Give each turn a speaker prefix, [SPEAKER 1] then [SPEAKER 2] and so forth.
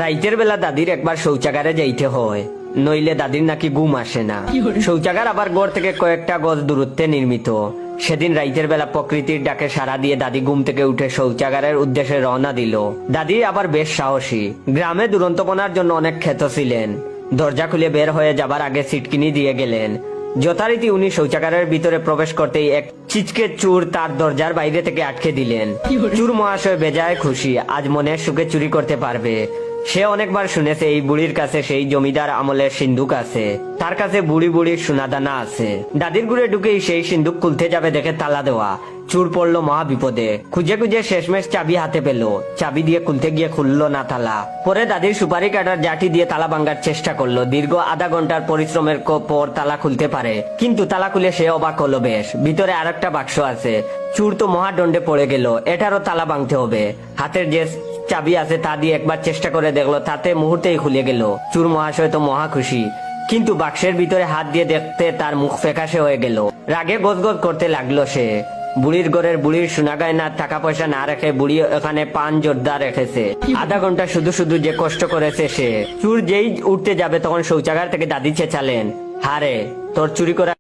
[SPEAKER 1] রাইতের বেলা দাদির একবার শৌচাগারে যাইতে হয়, নইলে দাদির নাকি ঘুম আসে না। শৌচাগার আবার ঘর থেকে কয়েকটা গজ দূরত্বে নির্মিত। সেদিন রাইতের বেলা প্রকৃতির ডাকে সাড়া দিয়ে দাদি ঘুম থেকে উঠে শৌচাগারের উদ্দেশ্যে রওনা দিল। দাদি আবার বেশ সাহসী, গ্রামে দুরন্তপনার জন্য অনেক খ্যাত ছিলেন। দরজা খুলে বের হয়ে যাবার আগে সিটকিনি দিয়ে গেলেন। যথারীতি উনি শৌচাগারের ভিতরে প্রবেশ করতেই এক চিচকে চোর তার দরজার বাইরে থেকে আটকে দিলেন। চোর মহাশয় বেজায় খুশি, আজ মনের সুখে চুরি করতে পারবে। সে অনেকবার শুনেছে এই বুড়ির কাছে সেই জমিদার আমলের সিন্ধুক আছে, তার কাছে বুড়ি বুড়ির সোনাদানা আছে। দাদির ঘুরে ঢুকেই সেই সিন্ধুক খুলতে যাবে দেখে তালা দেওয়া। চুর পড়লো মহা বিপদে, খুঁজে খুঁজে শেষমেশ চাবি হাতে পেল। চাবি দিয়ে খুলতে গিয়ে খুললো না তালা। পরে দাদির সুপারি কাটার জাটি দিয়ে তালা ভাঙার চেষ্টা করলো। দীর্ঘ আধা ঘন্টার পরিশ্রমের পর তালা খুলতে পারে, কিন্তু তালা খুলে সে অবাক হলো, বেশ ভিতরে আরেকটা বাক্স আছে। চুর তো মহাদণ্ডে পড়ে গেল, এটারও তালা ভাঙতে হবে। হাতের যে চাবি আছে তা দিয়ে একবার চেষ্টা করে দেখলো, তাতে মুহূর্তেই খুলে গেল। চুর মহাশয় তো মহা খুশি, কিন্তু বাক্সের ভিতরে হাত দিয়ে দেখতে তার মুখ ফ্যাকাশে হয়ে গেল। রাগে গদগদ করতে লাগলো সে। বুড়ির ঘরের বুড়ির সোনা গয়না টাকা পয়সা না রেখে বুড়ি এখানে পান জোরদার রেখেছে। আধা ঘন্টা শুধু শুধু যে কষ্ট করেছে সে। চুর যেই উঠতে যাবে তখন শৌচাগার থেকে দাদি চেঁচালেন, হারে তোর চুরি করা